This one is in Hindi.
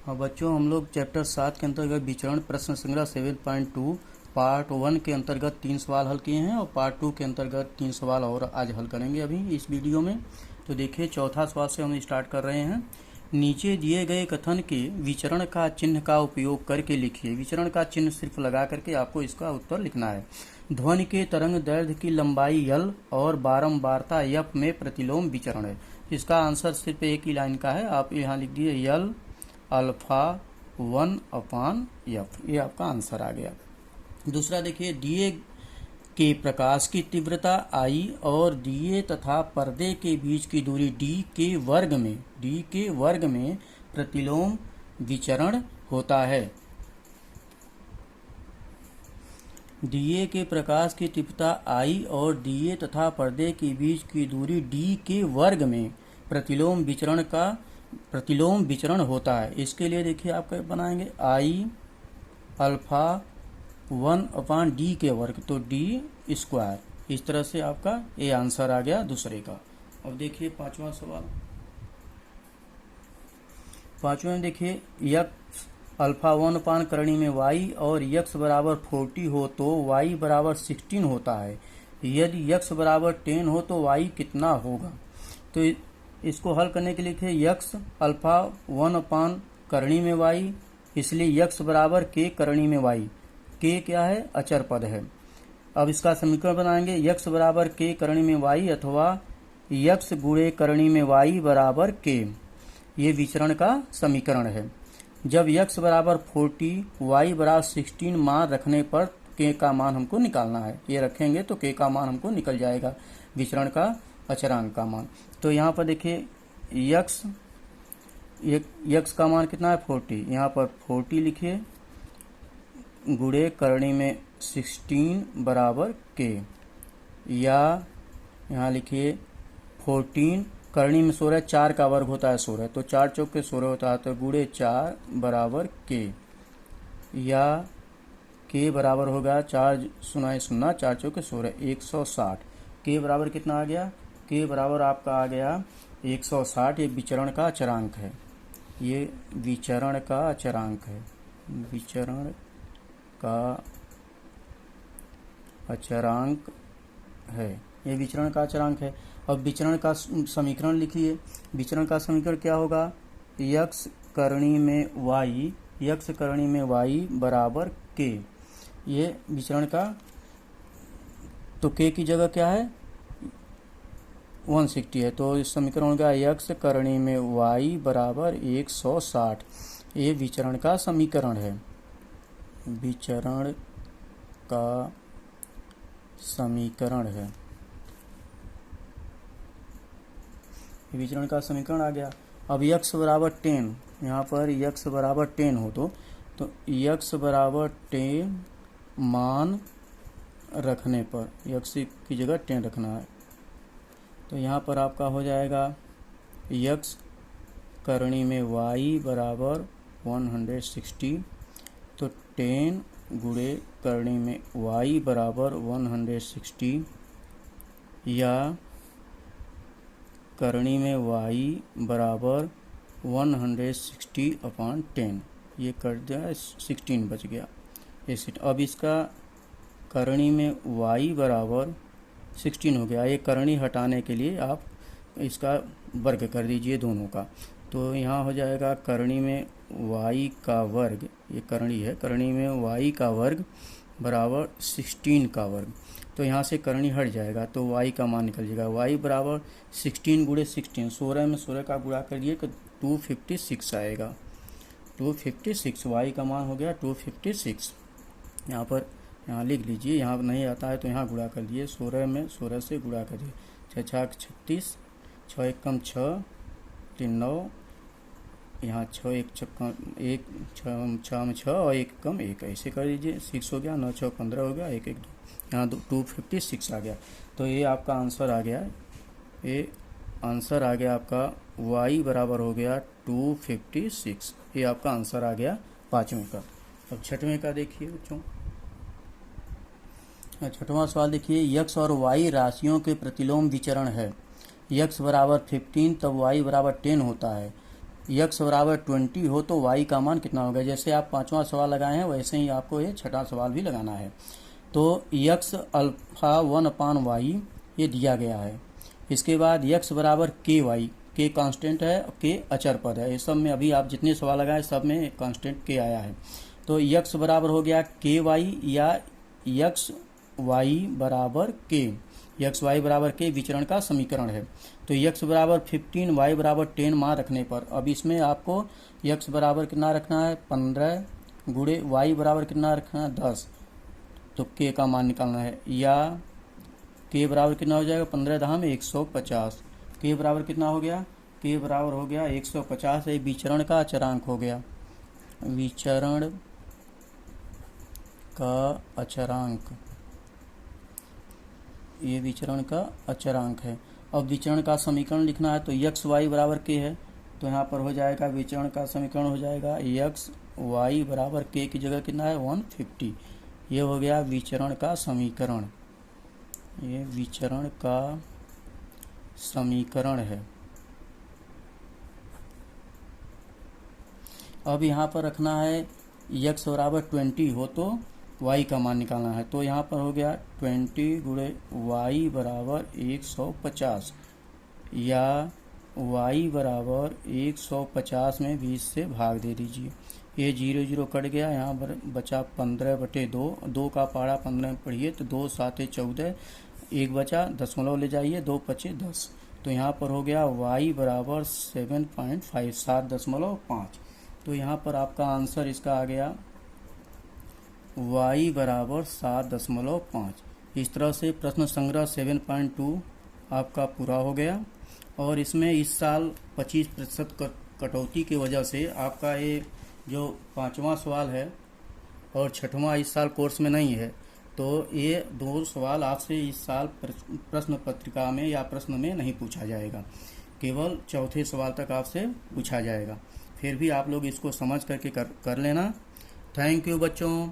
हाँ बच्चों, हम लोग चैप्टर 7 के अंतर्गत विचरण प्रश्न संग्रह 7.2 पार्ट 1 के अंतर्गत 3 सवाल हल किए हैं और पार्ट 2 के अंतर्गत 3 सवाल और आज हल करेंगे अभी इस वीडियो में। तो देखिए, चौथा सवाल से हम स्टार्ट कर रहे हैं। नीचे दिए गए कथन के विचरण का चिन्ह का उपयोग करके लिखिए। विचरण का चिन्ह सिर्फ लगा करके आपको इसका उत्तर लिखना है। ध्वनि के तरंग दैर्ध्य की लंबाई यल और बारंबारता यफ में प्रतिलोम विचरण है। इसका आंसर सिर्फ एक ही लाइन का है, आप यहाँ लिख दिए यल अल्फा 1/f। ये आपका आंसर आ गया। दूसरा देखिए, दिए के प्रकाश की तीव्रता I और दिए तथा पर्दे के बीच की दूरी d के वर्ग में प्रतिलोम विचरण होता है। दिए के प्रकाश की तीव्रता I और दिए तथा पर्दे के बीच की दूरी d के वर्ग में प्रतिलोम विचरण होता है। इसके लिए देखिए आप क्या बनाएंगे, I अल्फा 1/d के वर्ग, तो d स्क्वायर। इस तरह से आपका ये आंसर आ गया दूसरे का। अब देखिए पांचवा सवाल। पांचवें में देखिए, यक्स अल्फा 1 करणी में y और यक्स बराबर 40 हो तो y बराबर 16 होता है। यदि यक्स बराबर 10 हो तो y कितना होगा। तो इसको हल करने के लिए यक्स अल्फा 1 करणी में y, इसलिए यक्स बराबर k करणी में y। k क्या है, अचर पद है। अब इसका समीकरण बनाएंगे, यक्स बराबर k करणी में y अथवा यक्स गुणे करणी में y बराबर k। ये विचरण का समीकरण है। जब यक्स बराबर 40 y बराबर 16 मान रखने पर k का मान हमको निकालना है। ये रखेंगे तो k का मान हमको निकल जाएगा, विचरण का अचरांक का मान। तो यहाँ पर देखिए यक्स का मान कितना है, 40। यहाँ पर 40 लिखिए, गुणे करणी में 16 बराबर k, या यहाँ लिखिए 14 करणी में 16, 4 का वर्ग होता है 16, तो 4 चौक के 16 होता है, तो गुणे 4 बराबर k, या k बराबर होगा 4 सुनाए 0, 4 चौक के 16, 160। k बराबर कितना आ गया, k बराबर आपका आ गया 160। ये विचरण का अचरांक है। ये विचरण का अचरांक है, विचरण का अचरांक है। ये विचरण का अचरांक है। अब विचरण का समीकरण लिखिए। विचरण का समीकरण क्या होगा, यक्स करणी में y बराबर k। ये विचरण का, तो k की जगह क्या है, 160 है, तो इस समीकरण होगा यक्स करणी में y बराबर 160। ये विचरण का समीकरण है, विचरण का समीकरण है। विचरण का समीकरण आ गया। अब यक्स बराबर 10, यहाँ पर यक्स बराबर 10 हो तो यक्स बराबर 10 मान रखने पर यक्स की जगह 10 रखना है। तो यहाँ पर आपका हो जाएगा यक्स करणी में y बराबर 160, तो 10 गुणे करणी में y बराबर 160, या करणी में y बराबर 160/10। ये कर दिया, 16 बच गया। अब इसका करणी में y बराबर 16 हो गया। ये करणी हटाने के लिए आप इसका वर्ग कर दीजिए दोनों का, तो यहाँ हो जाएगा करणी में y का वर्ग, ये करणी है, करणी में y का वर्ग बराबर 16 का वर्ग। तो यहाँ से करणी हट जाएगा तो y का मान निकल जाएगा, y बराबर 16 गुणे 16, 16 में 16 का गुणा करिए तो 256 आएगा। 256 y का मान हो गया 256। यहाँ लिख लीजिए, यहाँ नहीं आता है तो यहाँ गुणा कर दिए, 16 में 16 से गुणा करिए, 6 36, 6 1 कम 6, 3 9, यहाँ 6 1 1 6 में 6 और 1 कम 1, ऐसे कर दीजिए, 6 हो गया, 9 6 15 हो गया, 1 1 2, यहाँ 256 आ गया। तो ये आपका आंसर आ गया, ये आंसर आ गया आपका y बराबर हो गया 256। ये आपका आंसर आ गया पाँचवें का। अब छठवें का देखिए बच्चों। छठवां सवाल देखिए, यक्स और y राशियों के प्रतिलोम विचरण है। यक्स बराबर 15 तब y बराबर 10 होता है। यक्स बराबर 20 हो तो वाई का मान कितना होगा। जैसे आप पांचवा सवाल लगाए हैं वैसे ही आपको ये छठा सवाल भी लगाना है। तो यक्स अल्फा 1/y ये दिया गया है। इसके बाद यक्स बराबर के वाई, के कांस्टेंट है, के अचर पद है। ये सब में अभी आप जितने सवाल लगाए सब में कांस्टेंट के आया है। तो यक्स बराबर हो गया के वाई या यक्स वाई बराबर के, यक्स वाई बराबर के विचरण का समीकरण है। तो यक्स बराबर 15 वाई बराबर 10 मान रखने पर अब इसमें आपको यक्स बराबर कितना रखना है 15 गुणे वाई बराबर कितना रखना है 10। तो के का मान निकालना है, या के बराबर कितना हो जाएगा 15 दहा में 150। के बराबर कितना हो गया, के बराबर हो गया 150। ये विचरण का अचरांक हो गया, विचरण का अचरांक, ये विचरण का अचरांक है। अब विचरण का समीकरण लिखना है तो यक्स वाई बराबर के है, तो यहाँ पर हो जाएगा विचरण का समीकरण हो जाएगा यक्स वाई बराबर के की जगह कितना है 150। ये हो गया विचरण का समीकरण, ये विचरण का समीकरण है। अब यहाँ पर रखना है यक्स बराबर 20 हो तो y का मान निकालना है। तो यहाँ पर हो गया 20 गुणे वाई बराबर 150, या y बराबर 150 में 20 से भाग दे दीजिए। ये 0 0 कट गया, यहाँ पर बचा 15/2, 2 का पारा 15 में पढ़िए तो 2 7 14, 1 बचा दशमलव ले जाइए 2 5 10। तो यहाँ पर हो गया y बराबर 7.5, 7.5। तो यहाँ पर आपका आंसर इसका आ गया y बराबर 7.5। इस तरह से प्रश्न संग्रह 7.2 आपका पूरा हो गया। और इसमें इस साल 25% कटौती की वजह से आपका ये जो पांचवा सवाल है और छठवां इस साल कोर्स में नहीं है, तो ये दो सवाल आपसे इस साल प्रश्न पत्रिका में या प्रश्न में नहीं पूछा जाएगा, केवल चौथे सवाल तक आपसे पूछा जाएगा। फिर भी आप लोग इसको समझ करके कर लेना। थैंक यू बच्चों।